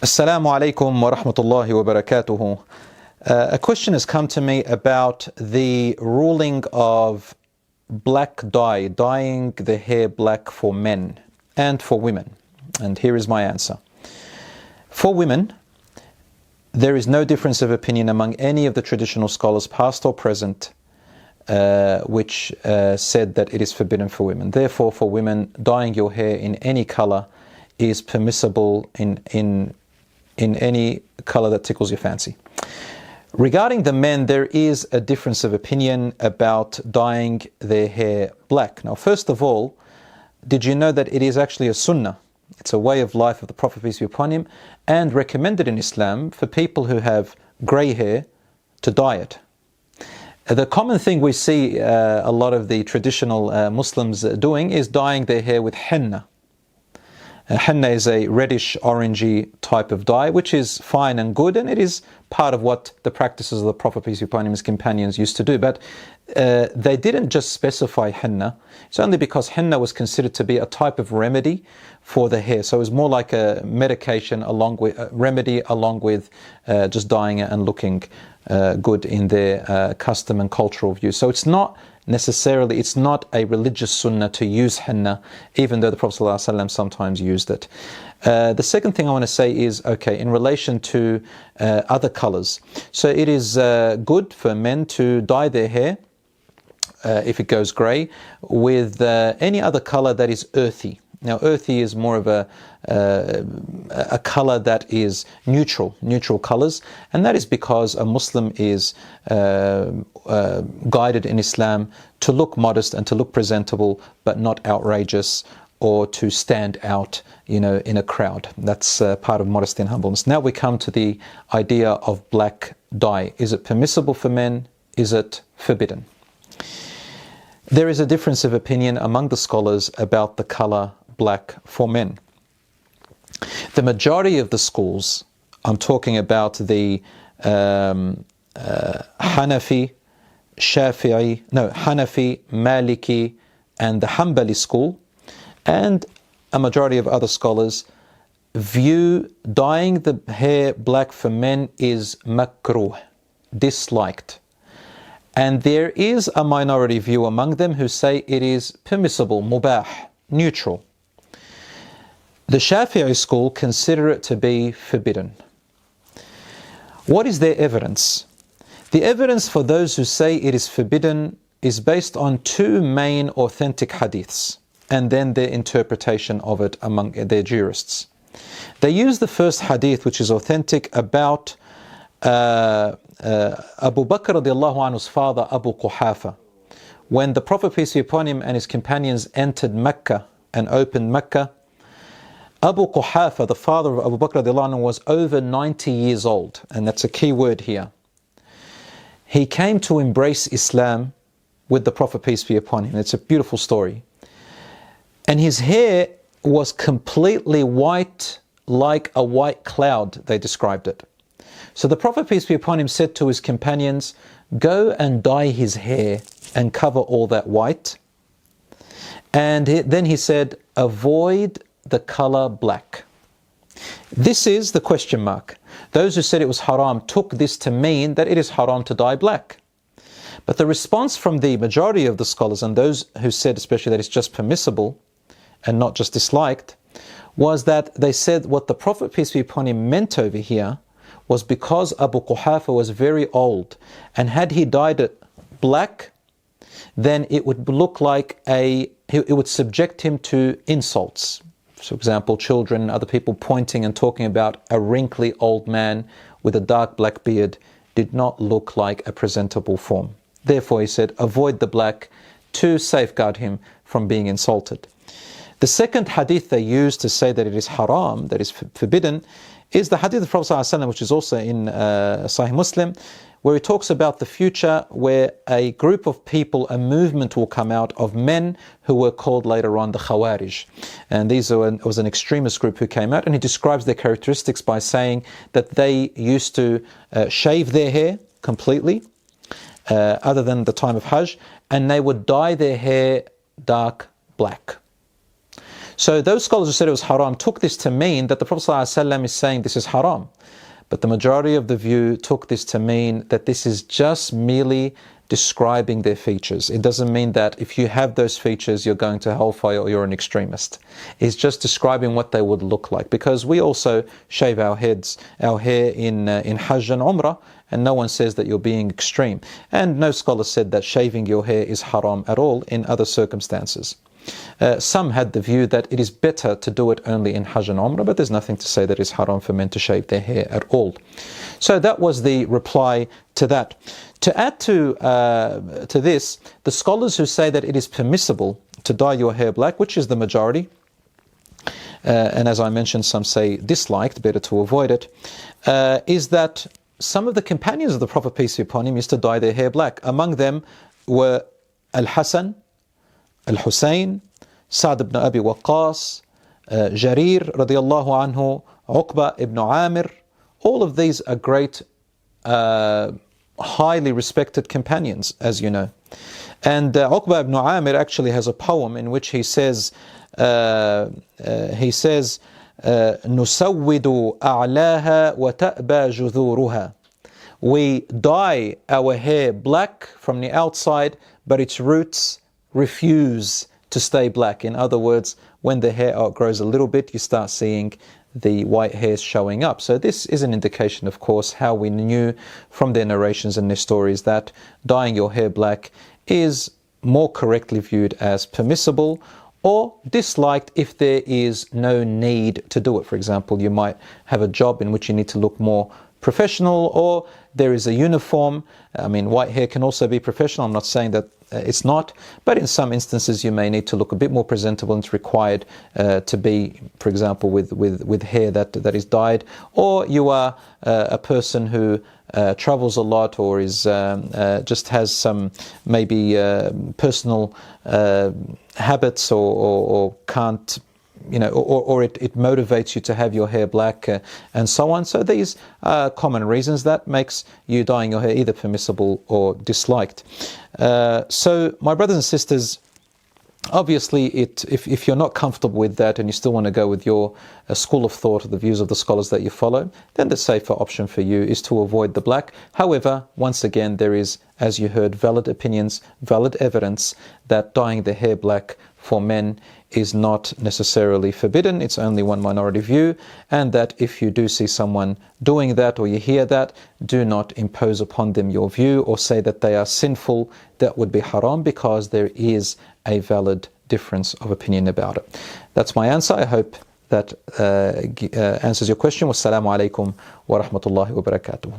Assalamu alaikum wa rahmatullahi wa barakatuhu. A question has come to me about the ruling of black dye, dyeing the hair black for men and for women. And here is my answer. For women, there is no difference of opinion among any of the traditional scholars, past or present, which said that it is forbidden for women. Therefore, for women, dyeing your hair in any color is permissible in any color that tickles your fancy. Regarding the men, there is a difference of opinion about dyeing their hair black. Now, first of all, did you know that it is actually a sunnah? It's a way of life of the Prophet, peace be upon him, and recommended in Islam for people who have grey hair to dye it. The common thing we see a lot of the traditional Muslims doing is dyeing their hair with henna. Henna is a reddish orangey type of dye, which is fine and good, and it is part of what the practices of the Prophet, peace be upon him, his companions used to do. But they didn't just specify henna. It's only because henna was considered to be a type of remedy for the hair. So it was more like a medication along with a remedy, along with just dyeing it and looking good in their custom and cultural view. So it's not necessarily, it's not a religious sunnah to use henna, even though the Prophet ﷺ sometimes used it. The second thing I want to say is, okay, in relation to other colors. So it is good for men to dye their hair, if it goes grey, with any other color that is earthy. Now, earthy is more of a color that is neutral colors, and that is because a Muslim is guided in Islam to look modest and to look presentable, but not outrageous or to stand out, in a crowd. That's part of modesty and humbleness. Now we come to the idea of black dye. Is it permissible for men? Is it forbidden? There is a difference of opinion among the scholars about the color black for men. The majority of the schools, I'm talking about the Hanafi, Maliki, and the Hanbali school, and a majority of other scholars, view dyeing the hair black for men is makruh, disliked. And there is a minority view among them who say it is permissible, mubah, neutral. The Shafi'i school consider it to be forbidden. What is their evidence? The evidence for those who say it is forbidden is based on two main authentic hadiths, and then their interpretation of it among their jurists. They use the first hadith, which is authentic, about Abu Bakr radiallahu anhu's father, Abu Quhafa. When the Prophet, peace be upon him, and his companions entered Mecca and opened Mecca, Abu Quhafa, the father of Abu Bakr radiallahu anhu, was over 90 years old, and that's a key word here. He came to embrace Islam with the Prophet, peace be upon him. It's a beautiful story. And his hair was completely white, like a white cloud, they described it. So the Prophet, peace be upon him, said to his companions, go and dye his hair and cover all that white. And then he said, avoid the color black. This is the question mark. Those who said it was haram took this to mean that it is haram to dye black. But the response from the majority of the scholars, and those who said especially that it's just permissible and not just disliked, was that they said what the Prophet, peace be upon him, meant over here was because Abu Quhafa was very old, and had he dyed it black, then it would look like it would subject him to insults. For example, children and other people pointing and talking about a wrinkly old man with a dark black beard did not look like a presentable form. Therefore, he said, avoid the black to safeguard him from being insulted. The second hadith they use to say that it is haram, that is forbidden, is the hadith of the Prophet ﷺ, which is also in Sahih Muslim, where he talks about the future where a group of people, a movement will come out of men who were called later on the Khawarij. And was an extremist group who came out, and he describes their characteristics by saying that they used to shave their hair completely, other than the time of Hajj, and they would dye their hair dark black. So those scholars who said it was haram took this to mean that the Prophet ﷺ is saying this is haram. But the majority of the view took this to mean that this is just merely describing their features. It doesn't mean that if you have those features, you're going to hellfire or you're an extremist. It's just describing what they would look like. Because we also shave our hair in Hajj and Umrah, and no one says that you're being extreme. And no scholar said that shaving your hair is haram at all in other circumstances. Some had the view that it is better to do it only in Hajj and Umrah, but there's nothing to say that it's haram for men to shave their hair at all. So that was the reply to that. To add to this, the scholars who say that it is permissible to dye your hair black, which is the majority, and as I mentioned, some say disliked, better to avoid it, is that some of the companions of the Prophet, peace be upon him, used to dye their hair black. Among them were Al-Hasan, Al-Hussein, Sa'd ibn Abi Waqqas, Jarir radiallahu anhu, Uqba ibn Amir. All of these are great, highly respected companions, as you know. And Uqba ibn Amir actually has a poem in which he says, نُسَوِّدُ أَعْلَاهَا وَتَأْبَى جُذُورُهَا. We dye our hair black from the outside, but its roots refuse to stay black. In other words, when the hair outgrows a little bit, you start seeing the white hairs showing up. So this is an indication, of course, how we knew from their narrations and their stories that dyeing your hair black is more correctly viewed as permissible or disliked if there is no need to do it. For example, you might have a job in which you need to look more professional, or there is a uniform. I mean, white hair can also be professional. I'm not saying that it's not, but in some instances you may need to look a bit more presentable, and it's required to be, for example, with hair that is dyed. Or you are a person who travels a lot, or is just has some maybe personal habits, or can't, you know, or it motivates you to have your hair black, and so on. So these are common reasons that makes you dyeing your hair either permissible or disliked. So my brothers and sisters, obviously, if you're not comfortable with that and you still want to go with your school of thought or the views of the scholars that you follow, then the safer option for you is to avoid the black. However, once again, there is, as you heard, valid opinions, valid evidence that dyeing the hair black for men is not necessarily forbidden. It's only one minority view, and that if you do see someone doing that or you hear that, do not impose upon them your view or say that they are sinful. That would be haram, because there is a valid difference of opinion about it. That's my answer. I hope that answers your question. Wassalamu alaikum wa rahmatullahi wa barakatuh.